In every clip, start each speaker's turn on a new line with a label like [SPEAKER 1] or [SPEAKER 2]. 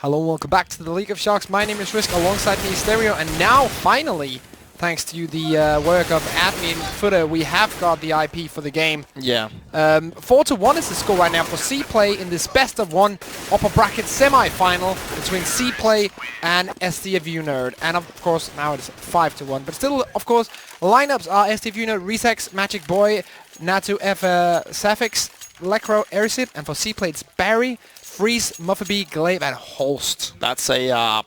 [SPEAKER 1] Hello and welcome back to the League of Sharks. My name is Risk, alongside me Stereo, and now finally, thanks to the work of admin Footer, we have got the IP for the game.
[SPEAKER 2] Yeah.
[SPEAKER 1] 4-1 is the score right now for CPlay in this best of one upper bracket semi-final between CPlay and stfuNerd. And of course now it's 5-1, but still, of course, lineups are stfuNerd, Resex, Magic Boy, NaToSaphiX, Lecro, Erisid, and for CPlay it's Barry, Freeze, Muffabee, Glaive, and Holst.
[SPEAKER 2] That's a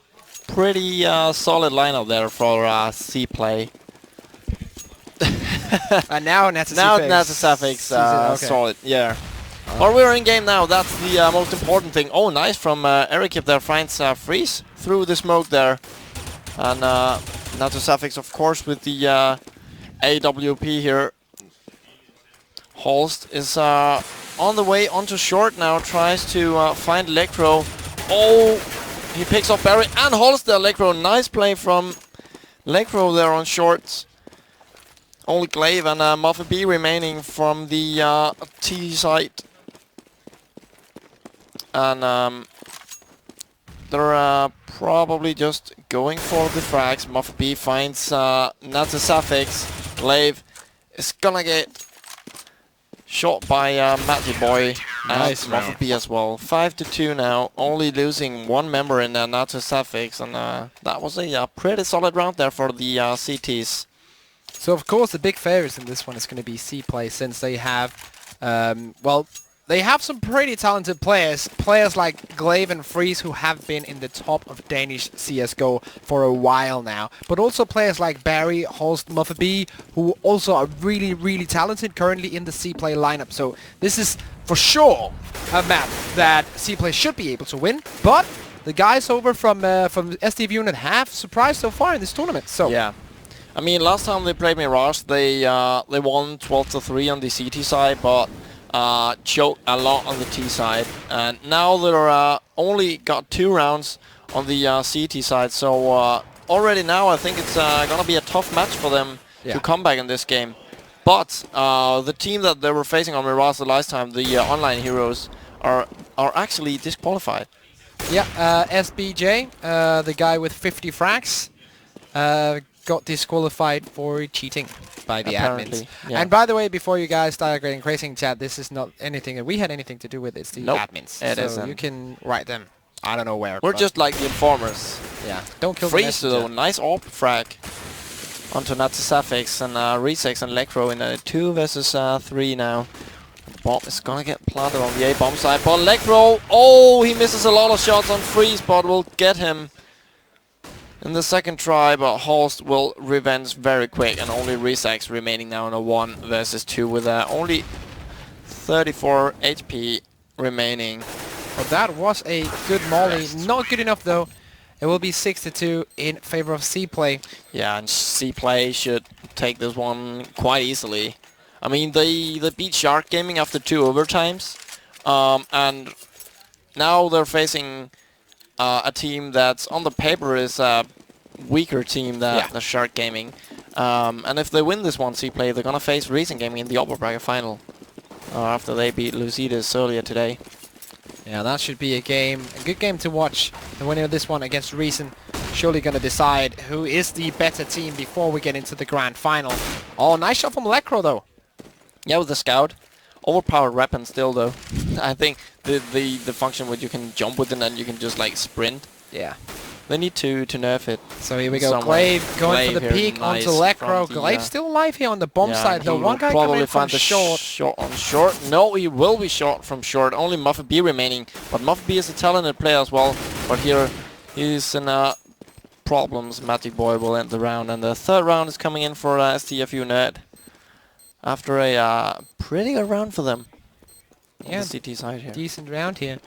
[SPEAKER 2] pretty solid lineup there for CPlay.
[SPEAKER 1] And now NaToSaphiX.
[SPEAKER 2] Now NaToSaphiX solid, yeah. Well, we're in game now. That's the most important thing. Oh, nice from Eric there. Finds Freeze through the smoke there. And NaToSaphiX, of course, with the AWP here. Holst is on the way onto short now. Tries to find Lecro. Oh, he picks off Barry and Holst there. Lecro, nice play from Lecro there on shorts. Only Glaive and Muffabee remaining from the T side. And they're probably just going for the frags. Muffabee finds NaToSaphiX. Glaive is gonna get shot by Magic Boy.
[SPEAKER 1] Nice
[SPEAKER 2] and Muffabee as well. 5-2 now. Only losing one member in NaToSaphiX. And that was a pretty solid round there for the CTs.
[SPEAKER 1] So of course the big favorites in this one is going to be CPlay, since they have, well, they have some pretty talented players. Players like Glaive and Freeze, who have been in the top of Danish CSGO for a while now. But also players like Barry, Holst, Muffabee, who also are really, really talented currently in the CPlay lineup. So this is for sure a map that CPlay should be able to win. But the guys over from stfuNerd have surprised so far in this tournament. So
[SPEAKER 2] yeah. I mean, last time they played Mirage, they won 12-3 on the CT side, but choked a lot on the T side. And now they're only got 2 rounds on the CT side, so already now I think it's gonna be a tough match for them to come back in this game. But the team that they were facing on Mirage the last time, the online heroes, are actually disqualified.
[SPEAKER 1] Yeah, SBJ, the guy with 50 frags, got disqualified for cheating by the admins.
[SPEAKER 2] Yeah.
[SPEAKER 1] And by the way, before you guys start getting crazy in chat, this is not anything that we had anything to do with. It's the admins.
[SPEAKER 2] It
[SPEAKER 1] so
[SPEAKER 2] isn't.
[SPEAKER 1] You can write them. I don't know where.
[SPEAKER 2] We're just like the informers.
[SPEAKER 1] Yeah. Don't kill
[SPEAKER 2] Freeze
[SPEAKER 1] the
[SPEAKER 2] though, nice AWP frag onto NaToSaphiX and Resex and Lecro in a 2 versus 3 now. Bomb is gonna get planted on the A-bomb side, but Lecro, oh, he misses a lot of shots on Freeze, but will get him in the second try, but Holst will revenge very quick, and only Resex remaining now in a 1 versus 2 with only 34 HP remaining.
[SPEAKER 1] Well, that was a good molly. Not good enough though. It will be 6-2 in favor of CPlay.
[SPEAKER 2] Yeah, and CPlay should take this one quite easily. I mean, they beat Shark Gaming after 2 overtimes, and now they're facing a team that's on the paper is a weaker team than the Shark Gaming. And if they win this one, CPlay, they're gonna face Reason Gaming in the upper bracket final after they beat Lucides earlier today.
[SPEAKER 1] Yeah, that should be a good game to watch. The winner of this one against Reason surely gonna decide who is the better team before we get into the grand final. Oh, nice shot from Lecro though.
[SPEAKER 2] Yeah, with the scout. Overpowered weapon still though. I think the function where you can jump with it and you can just like sprint.
[SPEAKER 1] Yeah.
[SPEAKER 2] They need to nerf it.
[SPEAKER 1] So here we go. Glaive going for the peek onto Lecro. Glaive still alive here on the bomb side though. One guy coming in from short.
[SPEAKER 2] On short. No, he will be short from short. Only Muffabee remaining. But Muffabee is a talented player as well. But here he's in problems. Magic Boy will end the round. And the third round is coming in for stfuNerd. After a pretty good round for them.
[SPEAKER 1] Yeah,
[SPEAKER 2] on the CT side here.
[SPEAKER 1] Decent round here.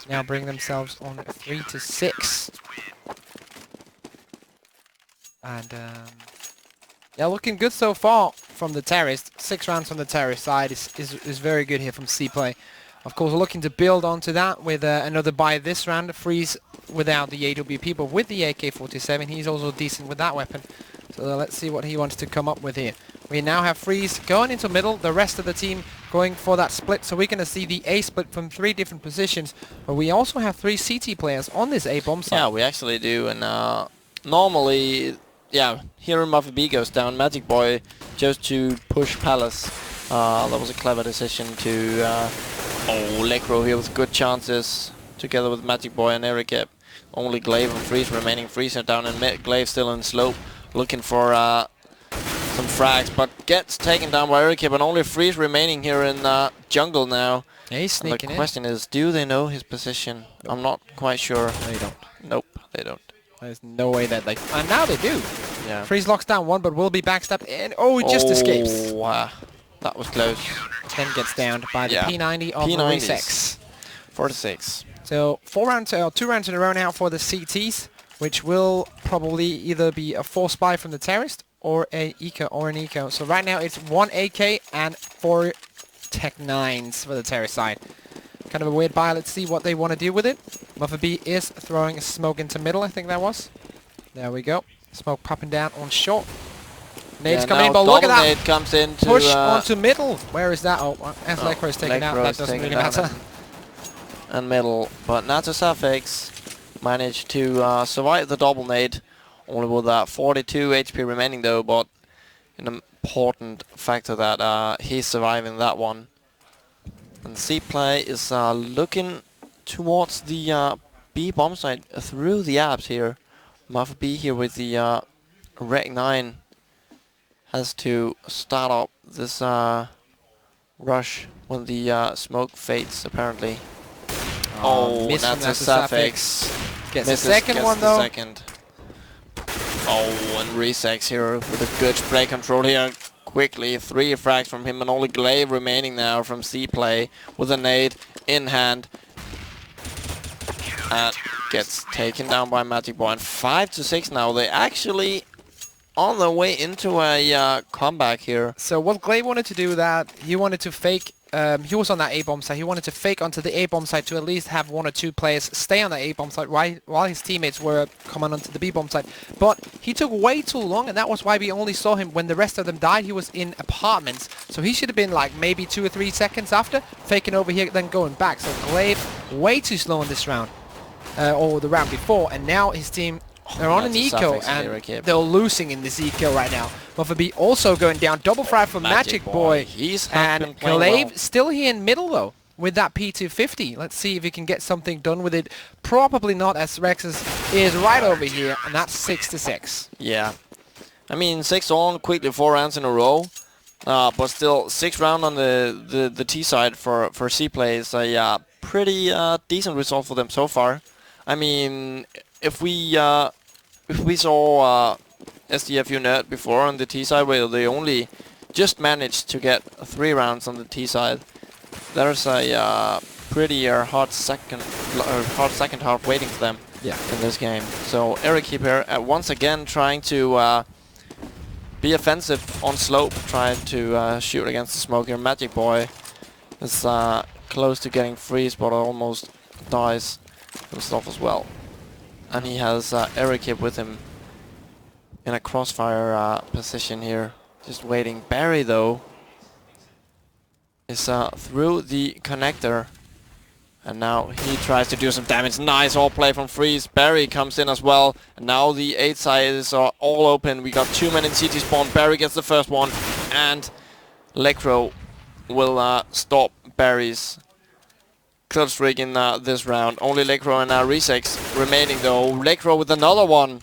[SPEAKER 1] Now bring themselves on 3-6. And yeah, looking good so far from the terrorist. 6 rounds on the terrorist side is very good here from CPlay. Of course, we're looking to build onto that with another buy this round. Freeze without the AWP, but with the AK-47, he's also decent with that weapon. So let's see what he wants to come up with here. We now have Freeze going into middle, the rest of the team going for that split. So we're going to see the A split from 3 different positions. But we also have 3 CT players on this A bomb site.
[SPEAKER 2] Yeah, we actually do. And normally, yeah, here Muffy B goes down. Magic Boy chose to push Palace. That was a clever decision to... oh, Lekro here with good chances. Together with Magic Boy and Ericip. Only Glaive and Freeze remaining. Freeze are down in mid. Glaive still in slope. Looking for... some frags, but gets taken down by Ericip, and only Freeze remaining here in jungle now.
[SPEAKER 1] Yeah, he's sneaking in.
[SPEAKER 2] The question is, do they know his position? I'm not quite sure.
[SPEAKER 1] They don't.
[SPEAKER 2] Nope, they don't.
[SPEAKER 1] There's no way that they... And now they do.
[SPEAKER 2] Yeah.
[SPEAKER 1] Freeze locks down one, but will be backstabbed in. Oh, he just escapes.
[SPEAKER 2] Wow. That was close.
[SPEAKER 1] 10 gets downed by the P90 of Rameses.
[SPEAKER 2] 46.
[SPEAKER 1] So 2 rounds in a row now for the CTs, which will probably either be a 4 spy from the terrorist or a eco or an eco. So right now it's 1 AK and 4 Tech 9s for the terrorist side. Kind of a weird buy. Let's see what they want to do with it. Muffin B is throwing smoke into middle, I think that was. There we go. Smoke popping down on short. Nade's coming in, but look at that!
[SPEAKER 2] Nade comes in to
[SPEAKER 1] push onto middle. Where is that? Oh, as Lekro is taken out, that doesn't really matter.
[SPEAKER 2] And middle, but NaToSaphiX managed to survive the double nade. Only with 42 HP remaining though, but an important factor that he's surviving that one. And CPlay is looking towards the B bomb site through the apps here. Muffin B here with the Rec 9 has to start up this rush when the smoke fades apparently. Oh, NaToSaphiX
[SPEAKER 1] gets the second one though.
[SPEAKER 2] Oh, and Resex here with a good spray control here. Quickly, 3 frags from him, and only Glaive remaining now from CPlay with a nade in hand. And gets taken down by Magic Boy. And 5 to 6 now. They actually on their way into a comeback here.
[SPEAKER 1] So what Glaive wanted to do that, he wanted to fake, he was on that A-bomb site, he wanted to fake onto the A-bomb site to at least have 1 or 2 players stay on the A-bomb site while his teammates were coming onto the B-bomb site. But he took way too long, and that was why we only saw him when the rest of them died. He was in apartments, so he should have been like maybe 2 or 3 seconds after, faking over here, then going back. So Glaive way too slow in this round, or the round before, and now his team... They're on an eco, and they're losing in this eco right now. Muffin B also going down. Double frag for Magic Boy. And Glaive still here in middle, though, with that P250. Let's see if he can get something done with it. Probably not, as Rexes is right over here, and that's 6 to 6.
[SPEAKER 2] Yeah. I mean, 6 on, quickly 4 rounds in a row. But still, 6 round on the T side for CPlay is a pretty decent result for them so far. I mean... If we saw stfuNerd before on the T side, where they only just managed to get 3 rounds on the T side, there's a pretty hard second half waiting for them in this game. So Ericip here once again trying to be offensive on slope, trying to shoot against the smoke here. Magic Boy is close to getting freeze, but almost dies himself as well. And he has Ericip with him in a crossfire position here, just waiting. Barry, though, is through the connector, and now he tries to do some damage. Nice all play from Freeze. Barry comes in as well, and now the 8 side is all open. We got 2 men in CT spawn. Barry gets the first one, and Lekro will stop Barry's kill streak in this round. Only Lekro and Resex remaining though. Lekro with another one.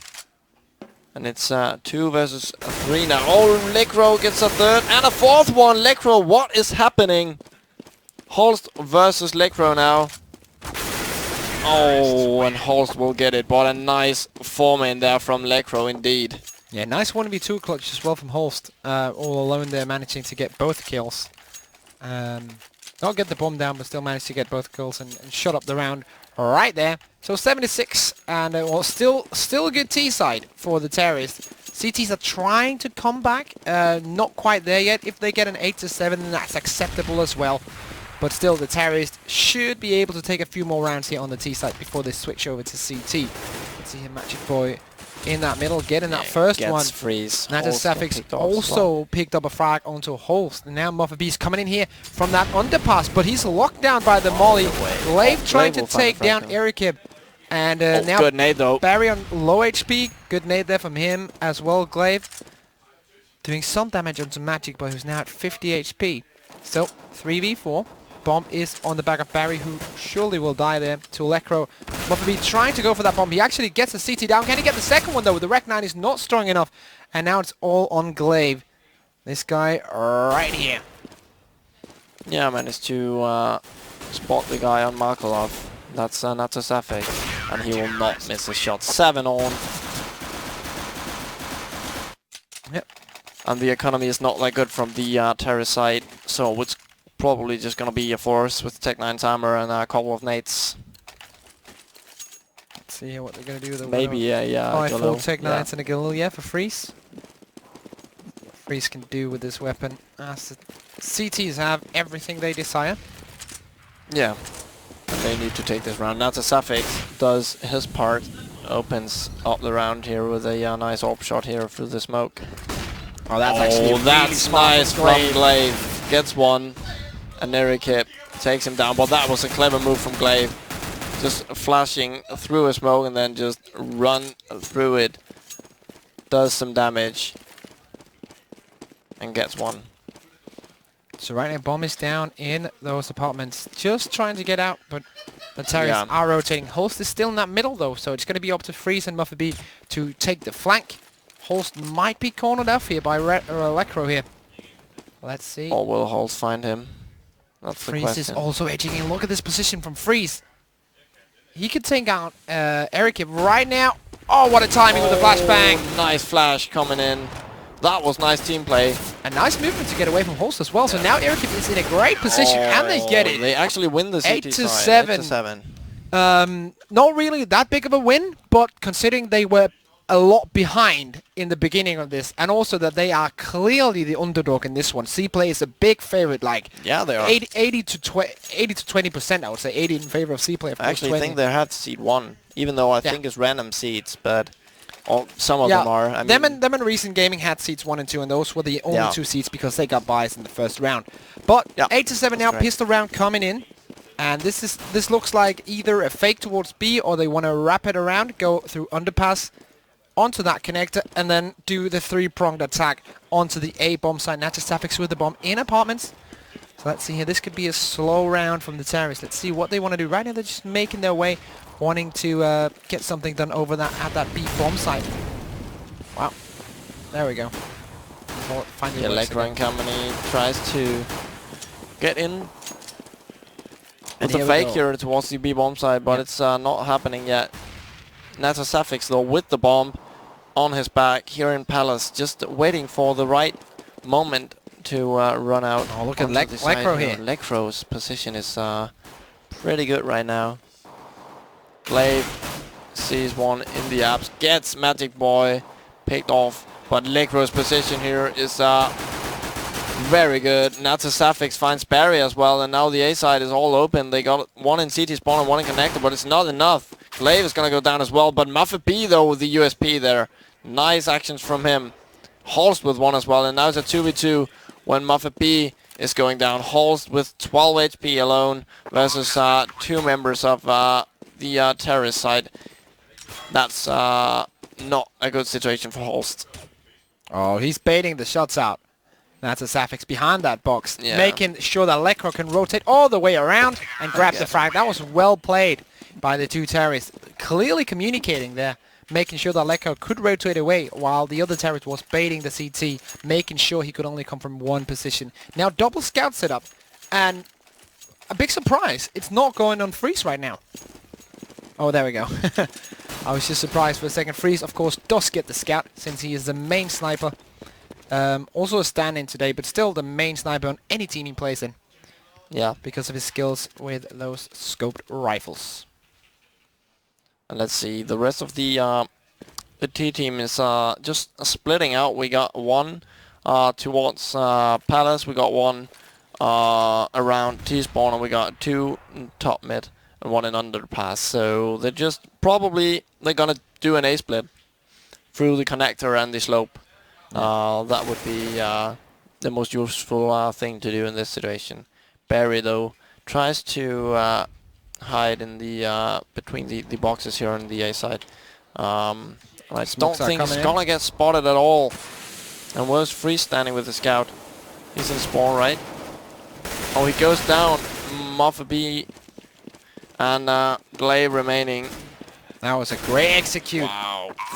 [SPEAKER 2] And it's 2 versus 3 now. Oh, Lekro gets a 3rd and a 4th one. Lekro, what is happening? Holst versus Lekro now. Oh, and Holst will get it. But a nice 4-man there from Lekro indeed.
[SPEAKER 1] Yeah, nice 1v2 clutch as well from Holst. All alone there, managing to get both kills. Not get the bomb down, but still managed to get both kills and shut up the round right there. So 76, and well, still a good T side for the terrorists. CTs are trying to come back, not quite there yet. If they get an 8 to 7, then that's acceptable as well. But still, the terrorists should be able to take a few more rounds here on the T side before they switch over to CT. Let's see here, Magic Boy in that middle, getting that first one.
[SPEAKER 2] Freeze.
[SPEAKER 1] NaToSaphiX also picked up a frag onto Holst. And now Muffet's coming in here from that underpass, but he's locked down by the molly. Glaive trying to take down Erikib. And now
[SPEAKER 2] good nade though.
[SPEAKER 1] Barry on low HP. Good nade there from him as well, Glaive. Doing some damage onto Magic Boy, who's now at 50 HP. So, 3v4. Bomb is on the back of Barry, who surely will die there to Electro. Muffet trying to go for that bomb. He actually gets the CT down. Can he get the second one though? The Rec 9 is not strong enough. And now it's all on Glaive. This guy right here.
[SPEAKER 2] Yeah, I managed to spot the guy on Markolov. That's NaToSaphiX. And he will not miss a shot. 7 on.
[SPEAKER 1] Yep.
[SPEAKER 2] And the economy is not that good from the terrorist side. So it's probably just going to be a force with Tech 9's hammer and a couple of nades.
[SPEAKER 1] Let's see what they're going to do with the
[SPEAKER 2] maybe, yeah.
[SPEAKER 1] 5 full Tech 9s and a Galil, yeah, for Freeze. What Freeze can do with this weapon, as the CTs have everything they desire.
[SPEAKER 2] Yeah, and they need to take this round. NaToSaphiX does his part, opens up the round here with a nice AWP shot here through the smoke.
[SPEAKER 1] Oh, that's actually really
[SPEAKER 2] that's nice from Glaive. Gets one, and Erikib takes him down. But that was a clever move from Glaive. Just flashing through a smoke and then just run through it. Does some damage. And gets one.
[SPEAKER 1] So right now, bomb is down in those apartments. Just trying to get out, but the terrorists are rotating. Holst is still in that middle though, so it's going to be up to Freeze and Muffet B to take the flank. Holst might be cornered off here by Electro here. Let's see.
[SPEAKER 2] Or will Holst find him? That's
[SPEAKER 1] Freeze
[SPEAKER 2] the question.
[SPEAKER 1] is also edging in. Look at this position from Freeze. He could take out Erikib right now. Oh, what a timing with the flashbang.
[SPEAKER 2] Nice flash coming in. That was nice team play.
[SPEAKER 1] A nice movement to get away from Holst as well. So now Erikib is in a great position and they get it.
[SPEAKER 2] They actually win the CT
[SPEAKER 1] 8 to
[SPEAKER 2] side.
[SPEAKER 1] 7.
[SPEAKER 2] 8 to 7.
[SPEAKER 1] Not really that big of a win, but considering they were a lot behind in the beginning of this, and also that they are clearly the underdog in this one. CPlay is a big favorite, like
[SPEAKER 2] yeah, they are
[SPEAKER 1] 80 to 20%. I would say 80 in favor of CPlay.
[SPEAKER 2] I actually think they had seed 1, even though I think it's random seeds, but some of them are. I
[SPEAKER 1] them
[SPEAKER 2] mean,
[SPEAKER 1] and Recent Gaming had seeds 1 and 2, and those were the only 2 seeds because they got buys in the first round. But 8 to 7 now, pistol round coming in. And this looks like either a fake towards B, or they want to wrap it around, go through underpass onto that connector, and then do the 3-pronged attack onto the A bomb site. NaToSaphiX with the bomb in apartments. So let's see here. This could be a slow round from the terrorists. Let's see what they want to do. Right now they're just making their way, wanting to get something done over that at that B bomb site. Wow. There we go.
[SPEAKER 2] the Electro Company tries to get in with the fake here towards the B bomb side, but it's not happening yet. NaToSaphiX though with the bomb on his back here in Palace, just waiting for the right moment to run out.
[SPEAKER 1] Oh, look at Electro here.
[SPEAKER 2] Electro's position is pretty good right now. Glaive sees one in the apps, gets Magic Boy picked off, but Electro's position here is very good. NaToSaphiX finds Barry as well, and now the A side is all open. They got one in CT spawn and one in connector, but it's not enough. Glaive is going to go down as well, but Muffet B though with the USP there. Nice actions from him. Holst with one as well, and now it's a 2v2 when Muffet B is going down. Holst with 12 HP alone versus 2 members of the terrorist side. That's not a good situation for Holst.
[SPEAKER 1] Oh, he's baiting the shots out. NaToSaphiX behind that box, making sure that Electro can rotate all the way around and grab the frag. That was well played by the 2 terrorists. Clearly communicating there, making sure that Electro could rotate away while the other terrorist was baiting the CT, making sure he could only come from one position. Now double scout setup, and a big surprise, it's not going on Freeze right now. Oh, there we go. I was just surprised for a second. Freeze, of course, does get the scout since he is the main sniper. Also a stand-in today, but still the main sniper on any team he plays in. Yeah, because of his skills with those scoped rifles.
[SPEAKER 2] And let's see, the rest of the T team is just splitting out. We got one towards Palace, we got one around T-spawn, and we got 2 in top mid and 1 in underpass. So they're just they're gonna do an A-split through the connector and the slope. That would be the most useful thing to do in this situation. Barry though tries to hide in the between the boxes here on the A side. I don't think he's gonna get spotted at all. And where's Freeze standing with the scout? He's in spawn, right? Oh, he goes down. Muffa B and Glaive remaining.
[SPEAKER 1] That was a great execute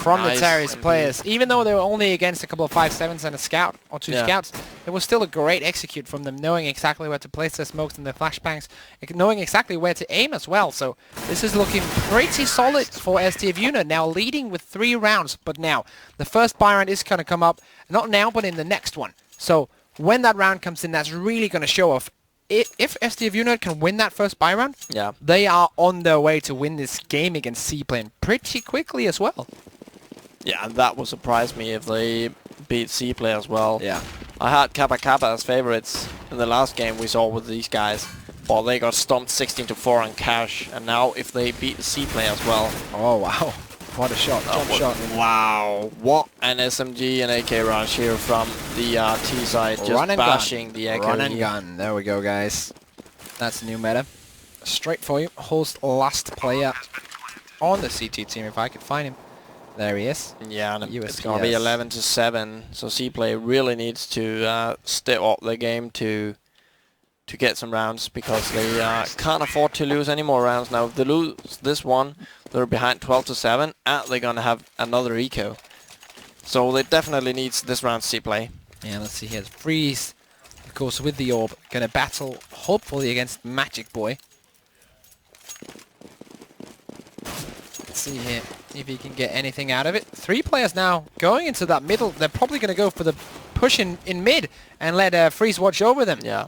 [SPEAKER 1] from the Terrace players. Even though they were only against a couple of 5-7s and a scout, or 2 scouts, it was still a great execute from them, knowing exactly where to place their smokes and their flashbangs, knowing exactly where to aim as well. So this is looking pretty solid for stfuNerd, now leading with 3 rounds. But now, the first buy round is going to come up, not now, but in the next one. So when that round comes in, that's really going to show off. If stfuNerd can win that first buy round, they are on their way to win this game against CPlay pretty quickly as well.
[SPEAKER 2] Yeah, and that would surprise me if they beat CPlay as well.
[SPEAKER 1] Yeah.
[SPEAKER 2] I had Kappa Kappa as favorites in the last game we saw with these guys, but they got stomped 16-4 on cash, and now if they beat CPlay as well.
[SPEAKER 1] Oh wow. What a shot, jump shot.
[SPEAKER 2] Wow, what an SMG and AK rush here from the T side, just bashing the Echo.
[SPEAKER 1] Run and gun, there we go guys. That's a new meta. Straight for you, host last player on the CT team if I could find him. There he is. Yeah, and
[SPEAKER 2] it's going to be 11-7, so CPlay really needs to step up the game to get some rounds, because they can't afford to lose any more rounds now. If they lose this one, they're behind 12-7, and they're gonna have another eco. So they definitely needs this round CPlay.
[SPEAKER 1] Yeah, let's see here. Freeze, of course, with the orb, gonna battle hopefully against Magic Boy. Let's see here if he can get anything out of it. 3 players now going into that middle. They're probably gonna go for the push in mid and let Freeze watch over them.
[SPEAKER 2] Yeah.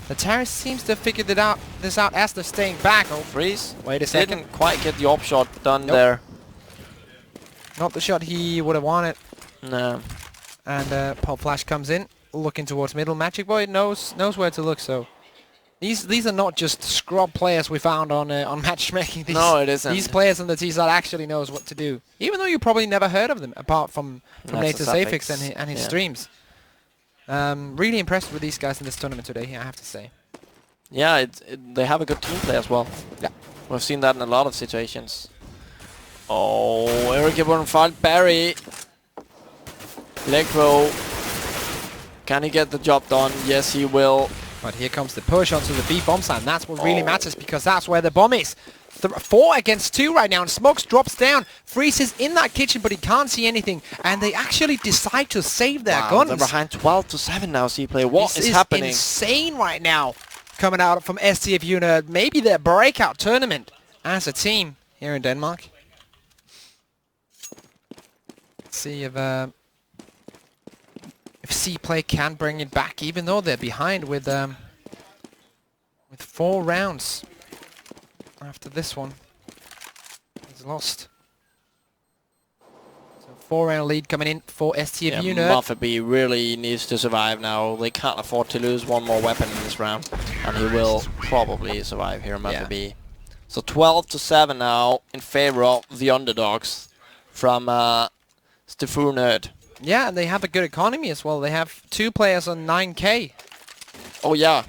[SPEAKER 1] The Terrace seems to have figured this out as they're staying back. Oh,
[SPEAKER 2] Freeze.
[SPEAKER 1] Wait a second.
[SPEAKER 2] Didn't quite get the op shot done there.
[SPEAKER 1] Not the shot he would have wanted.
[SPEAKER 2] No.
[SPEAKER 1] And Pop Flash comes in, looking towards middle. Magic Boy knows where to look. So these are not just scrub players we found on matchmaking.
[SPEAKER 2] No, it isn't.
[SPEAKER 1] These players on the T side actually knows what to do. Even though you probably never heard of them, apart from NaToSaphiX and his streams. Really impressed with these guys in this tournament today, I have to say.
[SPEAKER 2] Yeah, they have a good team play as well.
[SPEAKER 1] Yeah.
[SPEAKER 2] We've seen that in a lot of situations. Oh, Eric in front, Barry. Leg throw. Can he get the job done? Yes, he will.
[SPEAKER 1] But here comes the push onto the B bomb site, and that's what really matters, because that's where the bomb is. 4 against 2 right now, and Smokes drops down. Freeze is in that kitchen, but he can't see anything, and they actually decide to save their guns.
[SPEAKER 2] They're behind 12-7 now, CPlay. What is happening?
[SPEAKER 1] This is insane right now, coming out from stfuNerd. Maybe their breakout tournament as a team here in Denmark. Let's see if CPlay can bring it back, even though they're behind with 4 rounds. After this one, he's lost. So 4-round lead coming in for stfuNerd.
[SPEAKER 2] Yeah, Muffa B really needs to survive now. They can't afford to lose one more weapon in this round, and he will probably survive here, Muffa B. So 12-7 now in favor of the underdogs from stfuNerd.
[SPEAKER 1] Yeah, and they have a good economy as well. They have 2 players on 9k.
[SPEAKER 2] Oh yeah.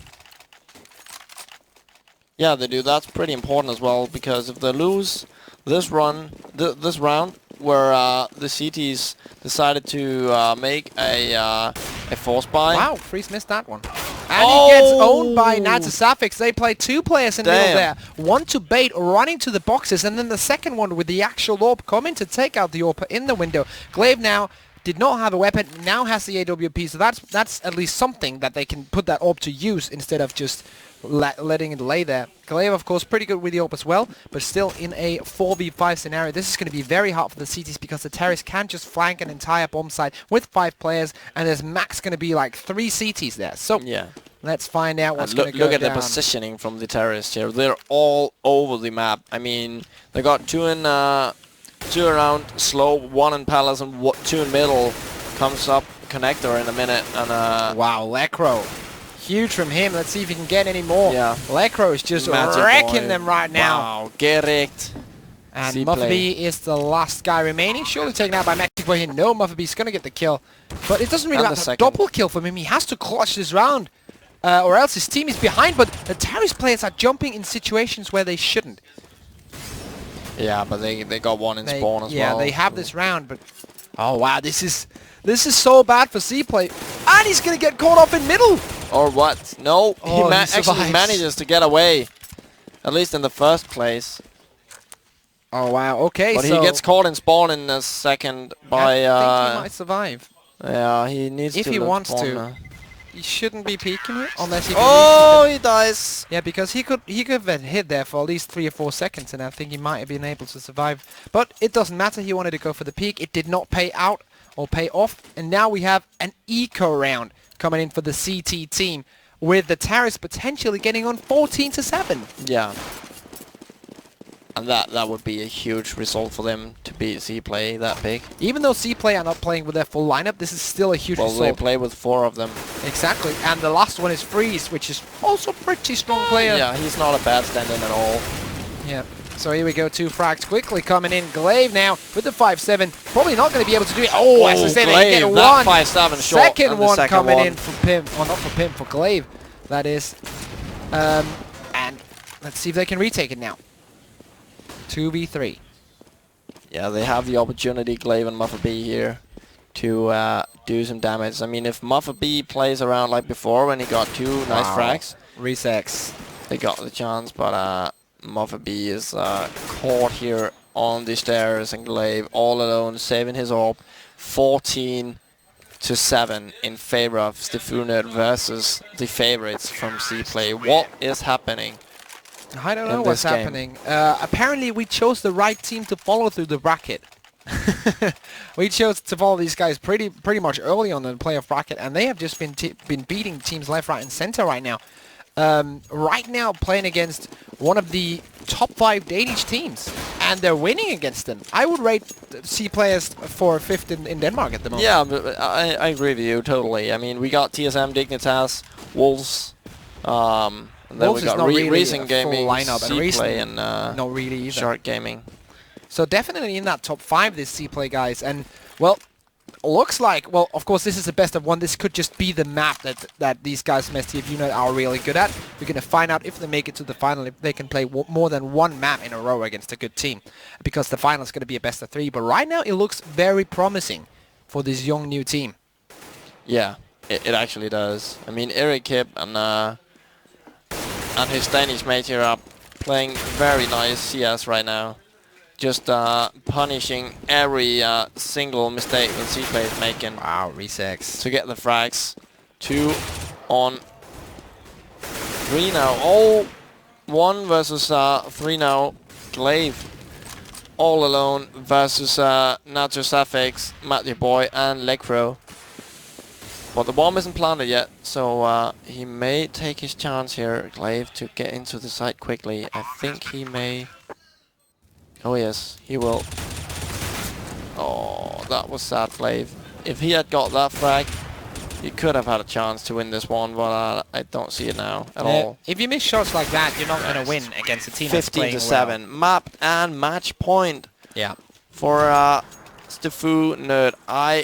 [SPEAKER 2] Yeah, they do. That's pretty important as well, because if they lose this this round, where the CTs decided to make a force buy.
[SPEAKER 1] Wow, Freeze missed that one. And he gets owned by NaToSaphiX. They play 2 players in the middle there. One to bait, running to the boxes, and then the second one with the actual orb coming to take out the orb in the window. Glaive now did not have a weapon, now has the AWP, so that's at least something that they can put that orb to use instead of just letting it lay there. Glaive, of course, pretty good with the orb as well, but still in a 4v5 scenario. This is going to be very hard for the CTs, because the Terrace can just flank an entire bomb site with 5 players, and there's max going to be like 3 CTs there. So yeah, let's find out what's going to go down.
[SPEAKER 2] Look at the positioning from the Terrace here. They're all over the map. I mean, they got 2 in 2 around slow, 1 in palace, and 2 in middle. Comes up connector in a minute, and
[SPEAKER 1] wow, Lecro. Huge from him. Let's see if he can get any more.
[SPEAKER 2] Yeah.
[SPEAKER 1] Lecro is just
[SPEAKER 2] Magic
[SPEAKER 1] wrecking
[SPEAKER 2] boy.
[SPEAKER 1] them right now.
[SPEAKER 2] Wow, get it.
[SPEAKER 1] And
[SPEAKER 2] CPlay.
[SPEAKER 1] Muffy is the last guy remaining. Surely taken out by Magic Boy here. No, Muffy's going to get the kill. But it doesn't really
[SPEAKER 2] And the
[SPEAKER 1] matter.
[SPEAKER 2] second.
[SPEAKER 1] Double kill from him. He has to clutch this round. Or else his team is behind. But the Terrace players are jumping in situations where they shouldn't.
[SPEAKER 2] Yeah, but they got one in spawn as well.
[SPEAKER 1] Yeah, they have this round. But oh, wow. This is so bad for CPlay. And he's going to get caught off in middle.
[SPEAKER 2] Or what? No,
[SPEAKER 1] Oh,
[SPEAKER 2] he
[SPEAKER 1] he
[SPEAKER 2] actually
[SPEAKER 1] survives.
[SPEAKER 2] manages to get away. At least in the first place.
[SPEAKER 1] Oh, wow. Okay,
[SPEAKER 2] But
[SPEAKER 1] so
[SPEAKER 2] he gets caught in spawn in the second by...
[SPEAKER 1] I think he might survive.
[SPEAKER 2] yeah, he needs
[SPEAKER 1] If
[SPEAKER 2] to
[SPEAKER 1] he
[SPEAKER 2] look
[SPEAKER 1] wants
[SPEAKER 2] spawn
[SPEAKER 1] to.
[SPEAKER 2] now.
[SPEAKER 1] He shouldn't be peeking it unless he can
[SPEAKER 2] Oh, he dies.
[SPEAKER 1] yeah, because he could have been hit there for at least 3 or 4 seconds, and I think he might have been able to survive. But it doesn't matter. He wanted to go for the peak. It did not pay out or pay off, and now we have an eco round coming in for the CT team, with the Terrace potentially getting on 14-7.
[SPEAKER 2] Yeah. And that would be a huge result for them to beat CPlay that big.
[SPEAKER 1] Even though CPlay are not playing with their full lineup, this is still a huge
[SPEAKER 2] Well, they
[SPEAKER 1] result.
[SPEAKER 2] play with 4 of them.
[SPEAKER 1] Exactly, and the last one is Freeze, which is also pretty strong player.
[SPEAKER 2] Yeah, he's not a bad stand-in at all.
[SPEAKER 1] Yeah. So here we go, 2 frags quickly coming in. Glaive now with the 5-7. Probably not going to be able to do it. Oh, as I said, they get
[SPEAKER 2] Glaive,
[SPEAKER 1] one.
[SPEAKER 2] that 5-7 shot.
[SPEAKER 1] Second
[SPEAKER 2] and the
[SPEAKER 1] one
[SPEAKER 2] second
[SPEAKER 1] coming
[SPEAKER 2] one.
[SPEAKER 1] in for Pim. Well, not for Pim, for Glaive. That is. And let's see if they can retake it now. 2v3.
[SPEAKER 2] Yeah, they have the opportunity, Glaive and Muffa B here, to do some damage. I mean, if Muffa B plays around like before when he got 2 nice frags,
[SPEAKER 1] Resex.
[SPEAKER 2] they got the chance, but Muffa B is caught here on the stairs, and Glaive all alone saving his orb. 14-7 in favor of stfuNerd versus the favorites from CPlay. What is happening?
[SPEAKER 1] I don't know
[SPEAKER 2] in
[SPEAKER 1] what's
[SPEAKER 2] this game?
[SPEAKER 1] happening. Apparently we chose the right team to follow through the bracket. We chose to follow these guys pretty much early on in the playoff bracket, and they have just been beating teams left, right, and center right now. Right now playing against one of the top 5 Danish teams, and they're winning against them. I would rate C players for 5th in Denmark at the moment.
[SPEAKER 2] Yeah, but I agree with you totally. I mean, we got TSM, Dignitas, Wolves, and then
[SPEAKER 1] Wolves
[SPEAKER 2] we
[SPEAKER 1] is
[SPEAKER 2] got
[SPEAKER 1] not really
[SPEAKER 2] Racing
[SPEAKER 1] a full
[SPEAKER 2] Gaming,
[SPEAKER 1] lineup, and
[SPEAKER 2] CPlay, and
[SPEAKER 1] not really either.
[SPEAKER 2] Shark Gaming.
[SPEAKER 1] So definitely in that top 5, this CPlay guys, and well, looks like, well, of course this is the best of 1. This could just be the map that these guys from stfuNerd are really good at. We're going to find out if they make it to the final, if they can play more than 1 map in a row against a good team, because the final is going to be a best of 3. But right now it looks very promising for this young new team.
[SPEAKER 2] Yeah, it actually does. I mean, Eric Kip and his Danish mate here are playing very nice CS right now. Just punishing every single mistake that CPlay is making.
[SPEAKER 1] Wow, Resex.
[SPEAKER 2] To get the frags. 2 on 3 now. Oh, 1 versus 3 now. Glaive all alone versus NaToSaphiX, Magic Boy, and Lecro. But the bomb isn't planted yet, so he may take his chance here, Glaive, to get into the site quickly. I think he may. Oh yes, he will. Oh, that was sad, Glaive. If he had got that frag, he could have had a chance to win this one, but I don't see it now at all.
[SPEAKER 1] If you miss shots like that, you're not going to win against a team that's playing
[SPEAKER 2] 15-7.
[SPEAKER 1] well.
[SPEAKER 2] Map and match point
[SPEAKER 1] Yeah.
[SPEAKER 2] for stfuNerd. I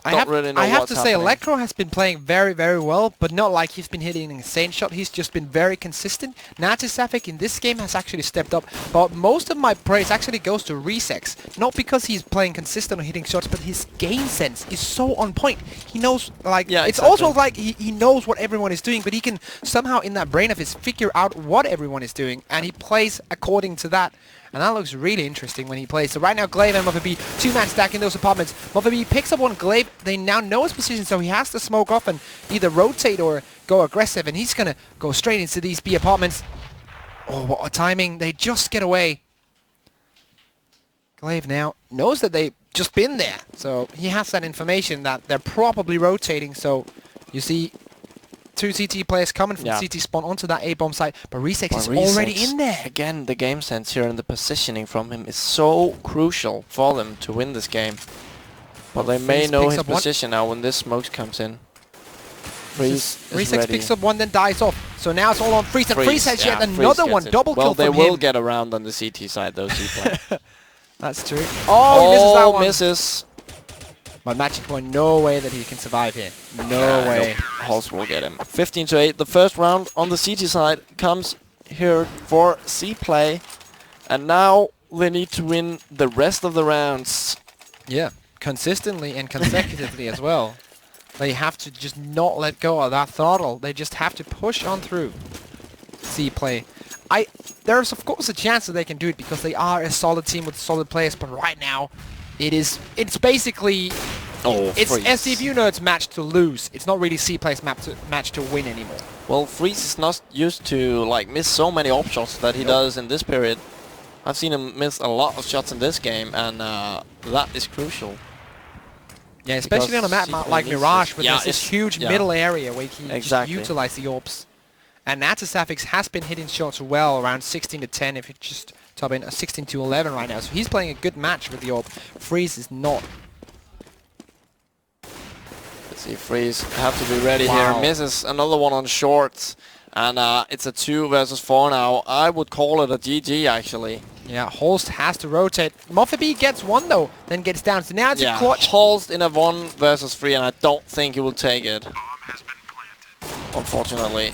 [SPEAKER 2] don't really know
[SPEAKER 1] I have
[SPEAKER 2] what's
[SPEAKER 1] to say,
[SPEAKER 2] happening.
[SPEAKER 1] Electro has been playing very, very well, but not like he's been hitting an insane shot. He's just been very consistent. NaToSaphiX in this game has actually stepped up, but most of my praise actually goes to Resex. Not because he's playing consistent or hitting shots, but his game sense is so on point. He knows, like,
[SPEAKER 2] Yeah,
[SPEAKER 1] it's
[SPEAKER 2] exactly.
[SPEAKER 1] also like he knows what everyone is doing, but he can somehow in that brain of his figure out what everyone is doing, and he plays according to that. And that looks really interesting when he plays. So right now, Glaive and Muffy B, 2-man stack in those apartments. Muffy B picks up on Glaive. They now know his position, so he has to smoke off and either rotate or go aggressive. And he's going to go straight into these B apartments. Oh, what a timing. They just get away. Glaive now knows that they've just been there. So he has that information that they're probably rotating. So you see 2 CT players coming from CT spawn onto that A-bomb site, but Resex is already in there.
[SPEAKER 2] Again, the game sense here and the positioning from him is so crucial for them to win this game. But they may know his position now when this smoke comes in.
[SPEAKER 1] Resex picks up one, then dies off. So now it's all on Freeze, and Freeze has yet another one. Double kill from him.
[SPEAKER 2] Well, they will get around on the CT side, though, CPlay.
[SPEAKER 1] That's true. Oh, he misses that one.
[SPEAKER 2] Misses.
[SPEAKER 1] But Magic Point, no way that he can survive here. No way.
[SPEAKER 2] Nope. Holst will get him. 15-8. The first round on the CT side comes here for CPlay. And now they need to win the rest of the rounds.
[SPEAKER 1] Yeah, consistently and consecutively as well. They have to just not let go of that throttle. They just have to push on through. CPlay. There's of course a chance that they can do it because they are a solid team with solid players, but right now it's basically it's stfuNerd's match to lose. It's not really CPlay's match to win anymore.
[SPEAKER 2] Well, Freeze is not used to like miss so many op shots that he does in this period. I've seen him miss a lot of shots in this game, and that is crucial.
[SPEAKER 1] Yeah, especially on a map like Mirage, where there's this huge middle area where you can just utilize the orbs. And NaToSaphiX has been hitting shots well, around 16 to 10, if it's just topping 16 to 11 right now. So he's playing a good match with the orb. Freeze is not.
[SPEAKER 2] Let's see, Freeze have to be ready here. Misses another one on shorts. And it's a 2 versus 4 now. I would call it a GG, actually.
[SPEAKER 1] Yeah, Holst has to rotate. Moffy gets one, though, then gets down. So now it's a clutch.
[SPEAKER 2] Holst in a 1 versus 3, and I don't think he will take it. Unfortunately.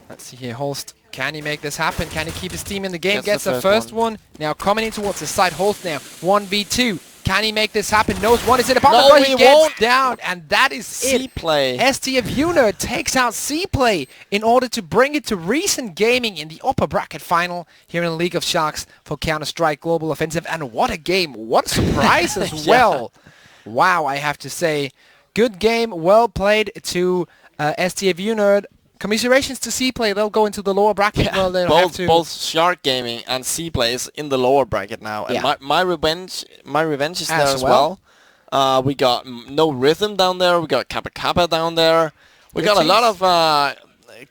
[SPEAKER 1] Let's see here, Holst. Can he make this happen? Can he keep his team in the game? Gets the first one. Now coming in towards the side. Holst now. 1v2. Can he make this happen? Knows one is in the bottom, but he gets down, and that is
[SPEAKER 2] CPlay.
[SPEAKER 1] stfuNerd takes out CPlay in order to bring it to recent gaming in the upper bracket final here in League of Sharks for Counter-Strike Global Offensive. And what a game. What a surprise as well. Wow, I have to say. Good game. Well played to stfuNerd. Commiserations to CPlay. They'll go into the lower bracket.
[SPEAKER 2] Yeah, well, both Shark Gaming and CPlay is in the lower bracket now. And my revenge is there as well. We got No Rhythm down there. We got Kappa Kappa down there. We got a lot of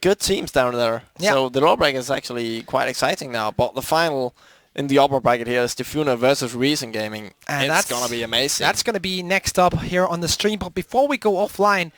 [SPEAKER 2] good teams down there. Yeah. So the lower bracket is actually quite exciting now. But the final in the upper bracket here is stfuNerd versus Recent Gaming. And it's going to be amazing.
[SPEAKER 1] That's going to be next up here on the stream. But before we go offline,